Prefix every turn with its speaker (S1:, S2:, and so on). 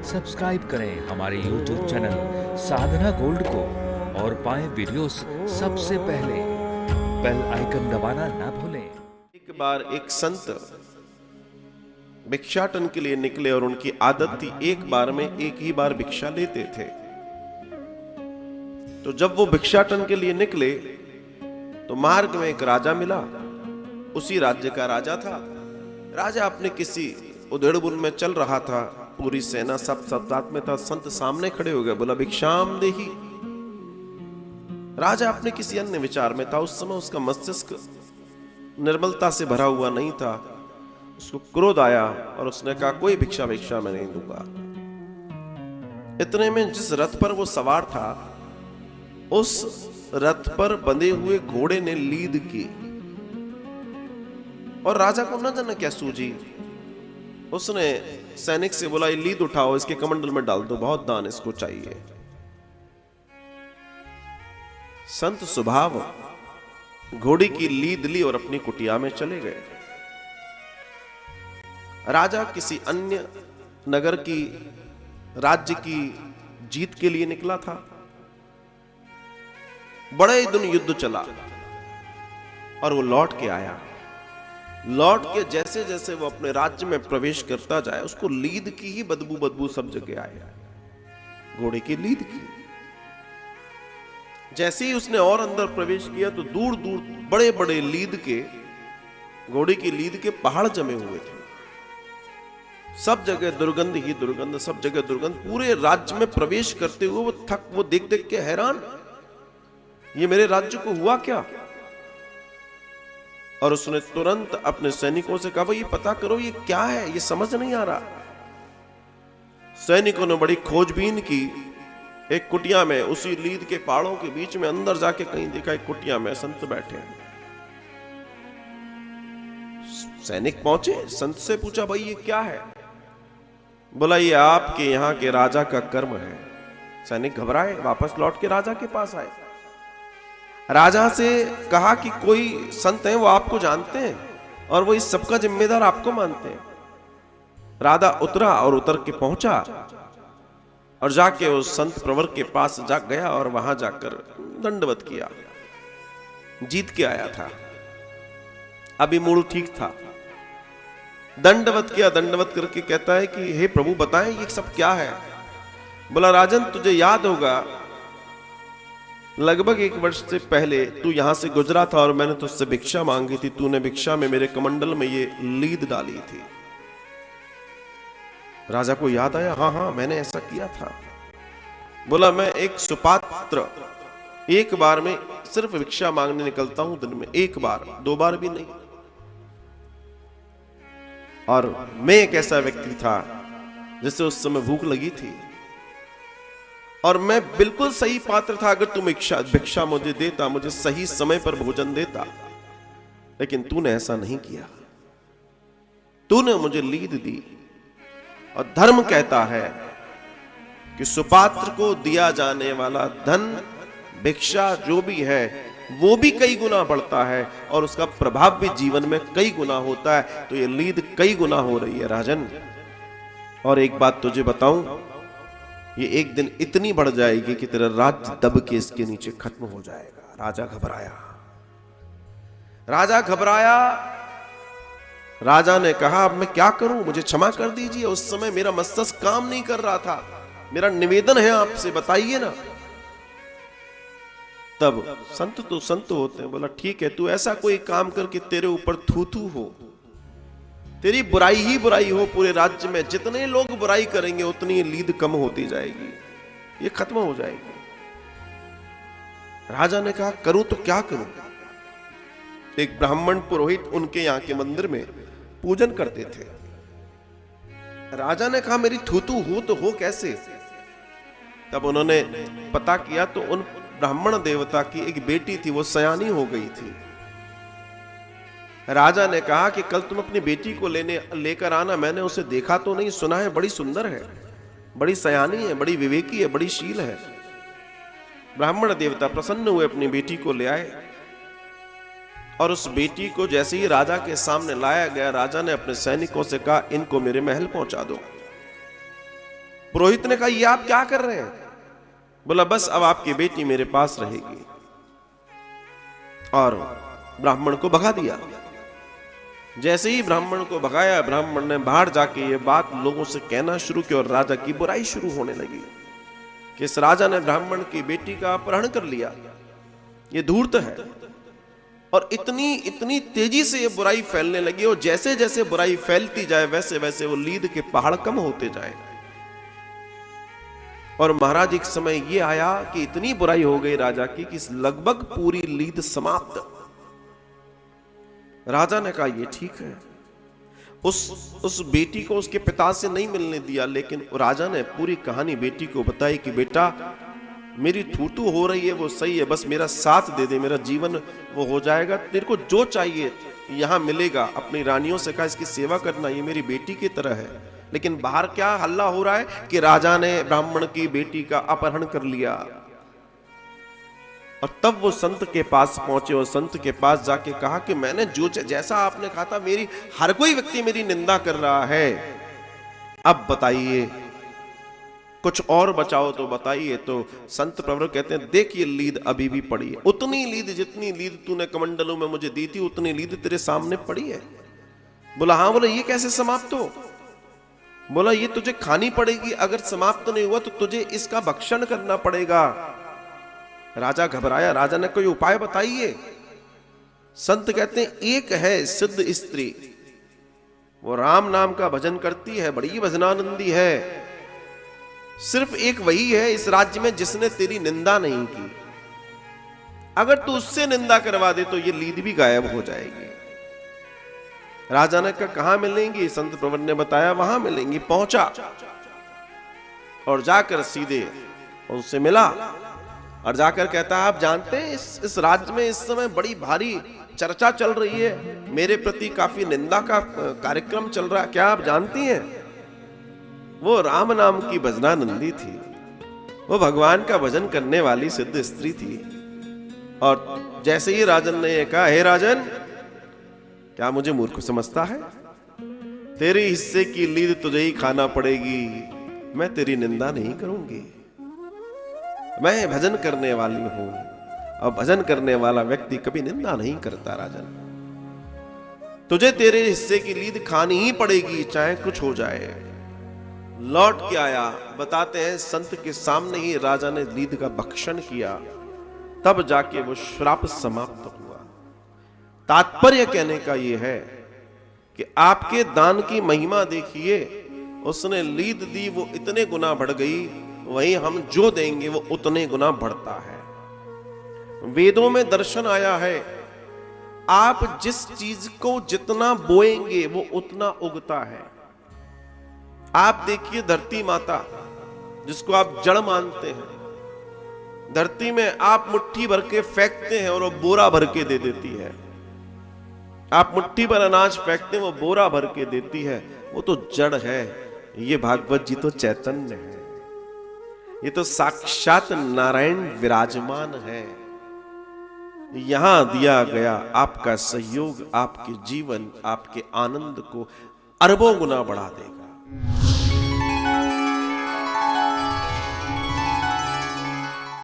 S1: Subscribe करें हमारे YouTube channel साधना gold को और पाएं वीडियोस सबसे पहले। बेल आइकन दबाना ना भूलें।
S2: एक बार एक संत भिक्षाटन के लिए निकले और उनकी आदत थी एक बार में एक ही बार भिक्षा लेते थे। तो जब वो भिक्षाटन के लिए निकले तो मार्ग में एक राजा मिला। उसी राज्य का राजा था। राजा अपने किसी उधेड़बुन में चल रहा था, पूरी सेना सब साथ में था। संत सामने खड़े हो गए, बोला भिक्षाम देहि। राजा अपने किसी अन्य विचार में था। उस समय उसका मस्तिष्क निर्मलता से भरा हुआ नहीं था। उसको क्रोध आया और उसने कहा कोई भिक्षा मैं नहीं दूंगा। इतने में जिस रथ पर वो सवार था उस रथ पर बंधे हुए घोड़े ने लीद की और राजा को न जाने क्या सूझी। उसने सैनिक से बोला ये लीद उठाओ, इसके कमंडल में डाल दो, बहुत दान इसको चाहिए। संत स्वभाव घोड़ी की लीद ली और अपनी कुटिया में चले गए। राजा किसी अन्य नगर की राज्य की जीत के लिए निकला था। बड़े दिन युद्ध चला और वो लौट के आया। लौट के जैसे जैसे वो अपने राज्य में प्रवेश करता जाए उसको लीद की ही बदबू सब जगह आए, घोड़े की लीद की। जैसे ही उसने और अंदर प्रवेश किया तो दूर दूर बड़े बड़े लीद के, घोड़े की लीद के पहाड़ जमे हुए थे। सब जगह दुर्गंध ही दुर्गंध, सब जगह दुर्गंध। पूरे राज्य में प्रवेश करते हुए वो देख देख के हैरान, ये मेरे राज्य को हुआ क्या। और उसने तुरंत अपने सैनिकों से कहा भाई ये पता करो ये क्या है, ये समझ नहीं आ रहा। सैनिकों ने बड़ी खोजबीन की। एक कुटिया में उसी लीद के पहाड़ों के बीच में अंदर जाके कहीं देखा एक कुटिया में संत बैठे हैं। सैनिक पहुंचे, संत से पूछा भाई ये क्या है। बोला ये आपके यहाँ के राजा का कर्म है। सैनिक घबराए, वापस लौट के राजा के पास आए। राजा से कहा कि कोई संत है वो आपको जानते हैं और वो इस सबका जिम्मेदार आपको मानते हैं। राजा उतरा और उतर के पहुंचा और जाके उस संत प्रवर के पास जा गया और वहां जाकर दंडवत किया। जीत के आया था, अभी मूड ठीक था। दंडवत किया, दंडवत करके कहता है कि हे प्रभु बताएं ये सब क्या है। बोला राजन तुझे याद होगा लगभग 1 वर्ष से पहले तू यहां से गुजरा था और मैंने तुझसे भिक्षा मांगी थी। तूने भिक्षा में मेरे कमंडल में ये लीद डाली थी। राजा को याद आया, हाँ हाँ मैंने ऐसा किया था। बोला मैं एक सुपात्र, एक बार में सिर्फ भिक्षा मांगने निकलता हूं दिन में, एक बार, 2 बार भी नहीं। और मैं एक ऐसा व्यक्ति था जिसे उस समय भूख लगी थी और मैं बिल्कुल सही पात्र था। अगर तू भिक्षा मुझे देता, मुझे सही समय पर भोजन देता, लेकिन तूने ऐसा नहीं किया। तूने मुझे लीद दी। और धर्म कहता है कि सुपात्र को दिया जाने वाला धन, भिक्षा जो भी है वो भी कई गुना बढ़ता है और उसका प्रभाव भी जीवन में कई गुना होता है। तो ये लीद कई गुना हो रही है राजन। और एक बात तुझे बताऊं, ये एक दिन इतनी बढ़ जाएगी कि तेरा राज्य दब के इसके नीचे खत्म हो जाएगा। राजा घबराया। राजा घबराया। राजा ने कहा अब मैं क्या करूं, मुझे क्षमा कर दीजिए। उस समय मेरा मस्तिष्क काम नहीं कर रहा था। मेरा निवेदन है आपसे, बताइए ना। तब संत तो संत होते हैं। बोला ठीक है, तू ऐसा कोई काम कर कि तेरे ऊपर थू हो, तेरी बुराई ही बुराई हो। पूरे राज्य में जितने लोग बुराई करेंगे उतनी लीद कम होती जाएगी, ये खत्म हो जाएगी। राजा ने कहा करूं तो क्या करूं। एक ब्राह्मण पुरोहित उनके यहां के मंदिर में पूजन करते थे। राजा ने कहा मेरी थूथू हो तो हो कैसे। तब उन्होंने पता किया तो उन ब्राह्मण देवता की एक बेटी थी, वो सयानी हो गई थी। राजा ने कहा कि कल तुम अपनी बेटी को लेकर आना, मैंने उसे देखा तो नहीं, सुना है बड़ी सुंदर है, बड़ी सयानी है, बड़ी विवेकी है, बड़ी शील है। ब्राह्मण देवता प्रसन्न हुए, अपनी बेटी को ले आए और उस बेटी को जैसे ही राजा के सामने लाया गया, राजा ने अपने सैनिकों से कहा इनको मेरे महल पहुंचा दो। पुरोहित ने कहा ये आप क्या कर रहे हैं? बोला बस अब आपकी बेटी मेरे पास रहेगी, और ब्राह्मण को भगा दिया। जैसे ही ब्राह्मण को भगाया, ब्राह्मण ने बाहर जाके ये बात लोगों से कहना शुरू की और राजा की बुराई शुरू होने लगी कि इस राजा ने ब्राह्मण की बेटी का अपहरण कर लिया, ये धूर्त है। और इतनी तेजी से ये बुराई फैलने लगी, और जैसे जैसे बुराई फैलती जाए वैसे वैसे वो लीद के पहाड़ कम होते जाए। और महाराज एक समय ये आया कि इतनी बुराई हो गई राजा की कि लगभग पूरी लीद समाप्त। राजा ने कहा ये ठीक है, उस बेटी को उसके पिता से नहीं मिलने दिया, लेकिन राजा ने पूरी कहानी बेटी को बताई कि बेटा मेरी थूथू हो रही है वो सही है, बस मेरा साथ दे दे, मेरा जीवन वो हो जाएगा, तेरे को जो चाहिए यहां मिलेगा। अपनी रानियों से कहा इसकी सेवा करना, ये मेरी बेटी की तरह है। लेकिन बाहर क्या हल्ला हो रहा है कि राजा ने ब्राह्मण की बेटी का अपहरण कर लिया। और तब वो संत के पास पहुंचे और संत के पास जाके कहा कि मैंने जो जैसा आपने कहा था, मेरी हर कोई व्यक्ति मेरी निंदा कर रहा है, अब बताइए कुछ और बचाओ तो बताइए। तो संत प्रवर कहते हैं देख ये लीद अभी भी पड़ी है, उतनी लीद जितनी लीद तूने कमंडलों में मुझे दी थी उतनी लीद तेरे सामने पड़ी है। बोला हाँ। बोला ये कैसे समाप्त हो? बोला ये तुझे खानी पड़ेगी, अगर समाप्त नहीं हुआ तो तुझे इसका भक्षण करना पड़ेगा। राजा घबराया, राजा ने कोई उपाय बताइए। संत कहते हैं एक है सिद्ध स्त्री, वो राम नाम का भजन करती है, बड़ी भजनानंदी है, सिर्फ एक वही है इस राज्य में जिसने तेरी निंदा नहीं की। अगर तू उससे निंदा करवा दे तो ये लीद भी गायब हो जाएगी। राजा ने कहा कहां मिलेंगी? संत प्रवर ने बताया वहां मिलेंगी। पहुंचा और जाकर सीधे उनसे मिला और जाकर कहता है आप जानते हैं इस राज्य में इस समय बड़ी भारी चर्चा चल रही है, मेरे प्रति काफी निंदा का कार्यक्रम चल रहा है, क्या आप जानती हैं? वो राम नाम की भजनानंदी थी, वो भगवान का भजन करने वाली सिद्ध स्त्री थी। और जैसे ही राजन ने ये कहा हे राजन क्या मुझे मूर्ख समझता है? तेरे हिस्से की लीद तुझे ही खाना पड़ेगी, मैं तेरी निंदा नहीं करूंगी। मैं भजन करने वाली हूं और भजन करने वाला व्यक्ति कभी निंदा नहीं करता। राजन तुझे तेरे हिस्से की लीद खानी ही पड़ेगी चाहे कुछ हो जाए। लौट के आया, बताते हैं संत के सामने ही राजा ने लीद का भक्षण किया, तब जाके वो श्राप समाप्त हुआ। तात्पर्य कहने का ये है कि आपके दान की महिमा देखिए, उसने लीद दी वो इतने गुना बढ़ गई, वहीं हम जो देंगे वो उतने गुना बढ़ता है। वेदों में दर्शन आया है आप जिस चीज को जितना बोएंगे वो उतना उगता है। आप देखिए धरती माता जिसको आप जड़ मानते हैं, धरती में आप मुट्ठी भर के फेंकते हैं और वो बोरा भर के दे देती है। आप मुट्ठी भर अनाज फेंकते हैं वो बोरा भर के देती है, वो तो जड़ है। ये भागवत जी तो चैतन्य है, ये तो साक्षात नारायण विराजमान है। यहां दिया गया आपका सहयोग आपके जीवन आपके आनंद को अरबों गुना बढ़ा देगा।